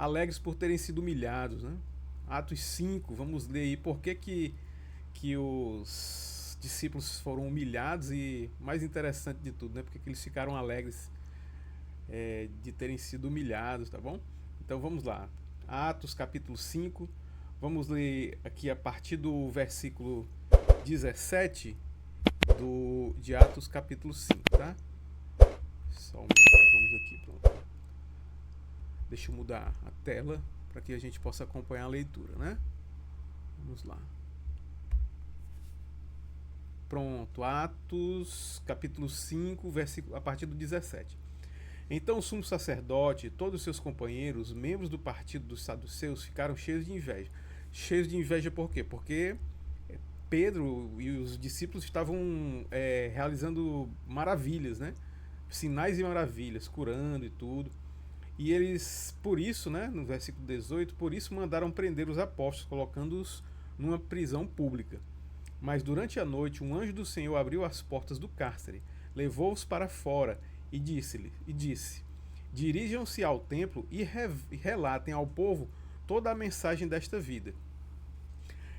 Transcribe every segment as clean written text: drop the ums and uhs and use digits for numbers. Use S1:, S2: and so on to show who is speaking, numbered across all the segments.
S1: alegres por terem sido humilhados, né? Atos 5, vamos ler aí por que os discípulos foram humilhados e, mais interessante de tudo, né? Porque que eles ficaram alegres de terem sido humilhados, tá bom? Então vamos lá. Atos capítulo 5, vamos ler aqui a partir do versículo 17 de Atos capítulo 5, tá? Só um minuto, vamos aqui, pronto. Deixa eu mudar a tela para que a gente possa acompanhar a leitura, né? Vamos lá. Pronto, Atos capítulo 5, versículo, a partir do 17. Então o sumo sacerdote e todos os seus companheiros, membros do partido dos saduceus, ficaram cheios de inveja. Cheios de inveja por quê? Porque Pedro e os discípulos estavam realizando maravilhas, né? Sinais e maravilhas, curando e tudo. E eles, por isso, né, no versículo 18, por isso mandaram prender os apóstolos, colocando-os numa prisão pública. Mas durante a noite, um anjo do Senhor abriu as portas do cárcere, levou-os para fora e disse: dirijam-se ao templo e relatem ao povo toda a mensagem desta vida.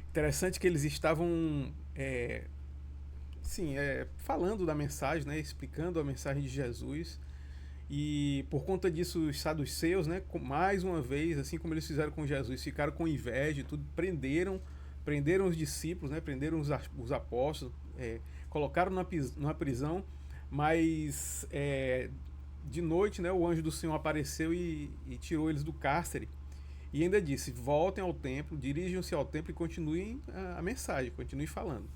S1: Interessante que eles estavam falando da mensagem, né, explicando a mensagem de Jesus. E por conta disso, os saduceus, né, mais uma vez, assim como eles fizeram com Jesus, ficaram com inveja e tudo, prenderam os discípulos, né, prenderam os apóstolos, colocaram numa prisão, mas de noite, né, o anjo do Senhor apareceu e tirou eles do cárcere. E ainda disse: voltem ao templo, dirijam-se ao templo e continuem a mensagem, continuem falando.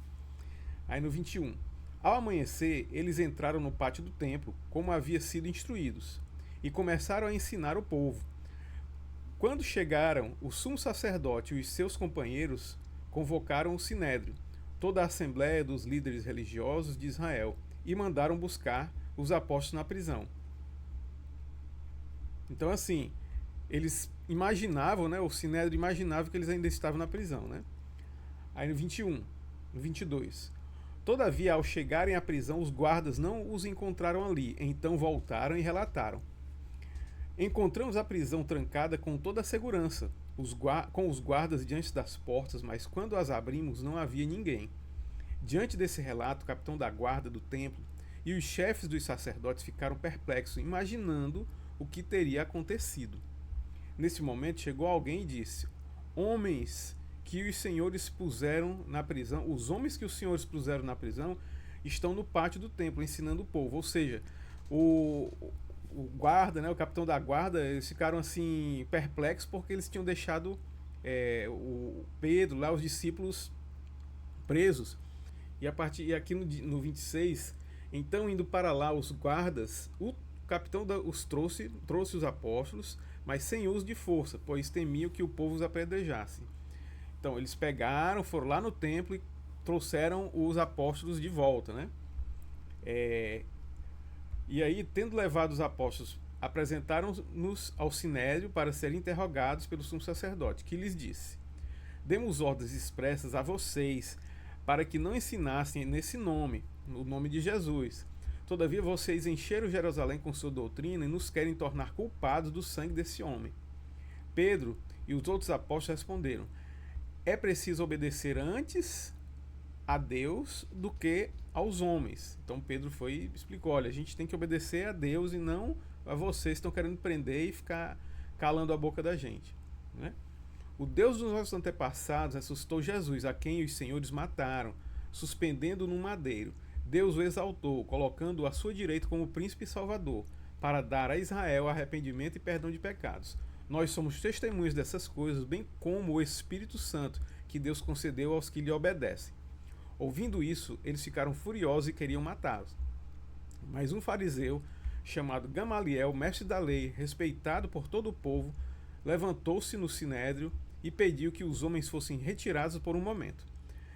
S1: Aí no 21. Ao amanhecer, eles entraram no pátio do templo, como havia sido instruídos, e começaram a ensinar o povo. Quando chegaram, o sumo sacerdote e os seus companheiros convocaram o sinédrio, toda a assembléia dos líderes religiosos de Israel, e mandaram buscar os apóstolos na prisão. Então, assim, eles imaginavam, né, o sinédrio imaginava que eles ainda estavam na prisão, né? Aí no 21, no 22. Todavia, ao chegarem à prisão, os guardas não os encontraram ali. Então voltaram e relataram: encontramos a prisão trancada com toda a segurança, com os guardas diante das portas, mas quando as abrimos não havia ninguém. Diante desse relato, o capitão da guarda do templo e os chefes dos sacerdotes ficaram perplexos, imaginando o que teria acontecido. Nesse momento chegou alguém e disse: homens que os senhores puseram na prisão, os homens que os senhores puseram na prisão estão no pátio do templo ensinando o povo. Ou seja, o guarda, né, o capitão da guarda, eles ficaram assim perplexos porque eles tinham deixado o Pedro, lá os discípulos presos. E aqui no 26, então indo para lá os guardas, o capitão os trouxe os apóstolos, mas sem uso de força, pois temiam que o povo os apedrejasse. Então eles pegaram, foram lá no templo e trouxeram os apóstolos de volta, né? E aí, tendo levado os apóstolos, apresentaram-nos ao sinédrio para serem interrogados pelo sumo sacerdote, que lhes disse: demos ordens expressas a vocês para que não ensinassem nesse nome, no nome de Jesus. Todavia vocês encheram Jerusalém com sua doutrina e nos querem tornar culpados do sangue desse homem. Pedro e os outros apóstolos responderam: é preciso obedecer antes a Deus do que aos homens. Então Pedro explicou: olha, a gente tem que obedecer a Deus e não a vocês que estão querendo prender e ficar calando a boca da gente, né? O Deus dos nossos antepassados ressuscitou Jesus, a quem os senhores mataram, suspendendo num madeiro. Deus o exaltou, colocando-o à sua direita como príncipe e salvador, para dar a Israel arrependimento e perdão de pecados. Nós somos testemunhas dessas coisas, bem como o Espírito Santo, que Deus concedeu aos que lhe obedecem. Ouvindo isso, eles ficaram furiosos e queriam matá-los. Mas um fariseu, chamado Gamaliel, mestre da lei, respeitado por todo o povo, levantou-se no sinédrio e pediu que os homens fossem retirados por um momento.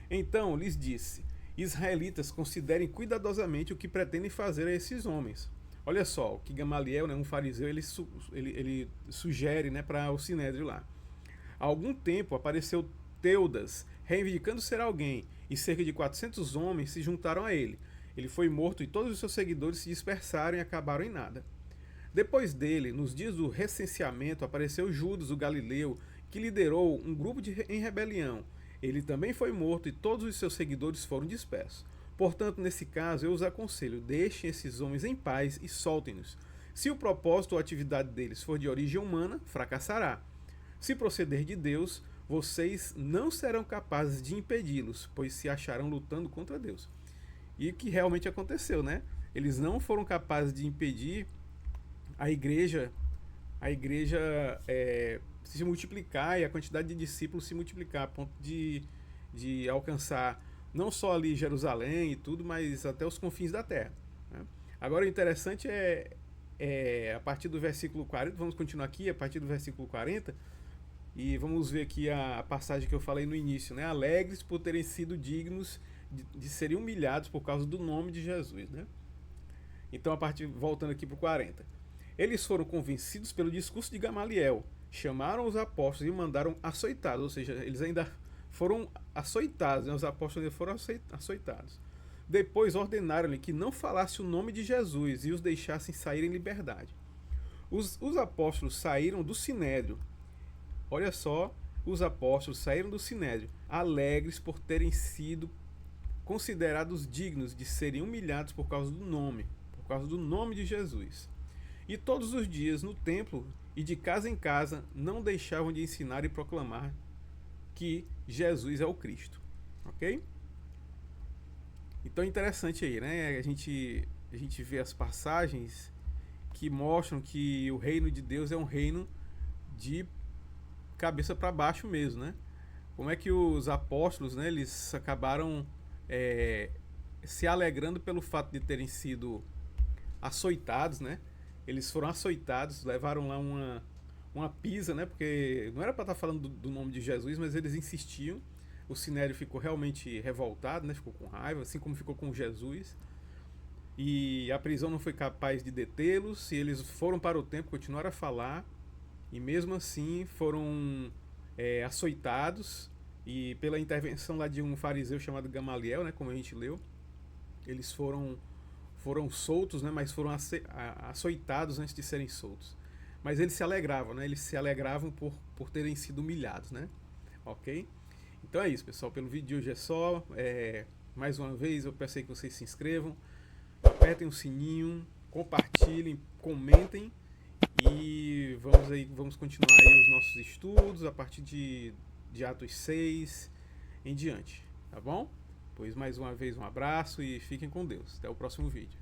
S1: Então lhes disse: israelitas, considerem cuidadosamente o que pretendem fazer a esses homens. Olha só, o que Gamaliel, né, um fariseu, ele sugere, né, para o sinédrio lá. Há algum tempo apareceu Teudas, reivindicando ser alguém, e cerca de 400 homens se juntaram a ele. Ele foi morto e todos os seus seguidores se dispersaram e acabaram em nada. Depois dele, nos dias do recenseamento, apareceu Judas, o Galileu, que liderou um grupo em rebelião. Ele também foi morto e todos os seus seguidores foram dispersos. Portanto, nesse caso, eu os aconselho, deixem esses homens em paz e soltem-nos. Se o propósito ou atividade deles for de origem humana, fracassará. Se proceder de Deus, vocês não serão capazes de impedi-los, pois se acharão lutando contra Deus. E o que realmente aconteceu, né? Eles não foram capazes de impedir a igreja se multiplicar e a quantidade de discípulos se multiplicar, a ponto de alcançar não só ali Jerusalém e tudo, mas até os confins da terra, né? Agora o interessante é a partir do versículo 40, vamos continuar aqui, a partir do versículo 40, e vamos ver aqui a passagem que eu falei no início, né? Alegres por terem sido dignos de serem humilhados por causa do nome de Jesus, né? Então, voltando aqui para o 40. Eles foram convencidos pelo discurso de Gamaliel, chamaram os apóstolos e mandaram açoitados, ou seja, eles ainda foram açoitados, né? Os apóstolos foram açoitados. Depois ordenaram-lhe que não falasse o nome de Jesus e os deixassem sair em liberdade. Os apóstolos saíram do sinédrio. Olha só, os apóstolos saíram do sinédrio, alegres por terem sido considerados dignos de serem humilhados por causa do nome de Jesus. E todos os dias no templo e de casa em casa não deixavam de ensinar e proclamar que Jesus é o Cristo. Ok? Então é interessante aí, né? A gente vê as passagens que mostram que o reino de Deus é um reino de cabeça para baixo mesmo, né? Como é que os apóstolos, né, eles acabaram se alegrando pelo fato de terem sido açoitados, né? Eles foram açoitados, levaram lá uma pisa, né? Porque não era para estar falando do nome de Jesus, mas eles insistiam. O sinédrio ficou realmente revoltado, né? Ficou com raiva, assim como ficou com Jesus. E a prisão não foi capaz de detê-los, e eles foram para o templo, continuaram a falar, e mesmo assim foram açoitados, e pela intervenção lá de um fariseu chamado Gamaliel, né? Como a gente leu, eles foram soltos, né, mas foram açoitados antes de serem soltos. Mas eles se alegravam, né? Eles se alegravam por terem sido humilhados, né? Ok? Então é isso, pessoal. Pelo vídeo de hoje é só. Mais uma vez eu peço aí que vocês se inscrevam, apertem o sininho, compartilhem, comentem e vamos continuar aí os nossos estudos a partir de Atos 6 em diante, tá bom? Pois mais uma vez um abraço e fiquem com Deus. Até o próximo vídeo.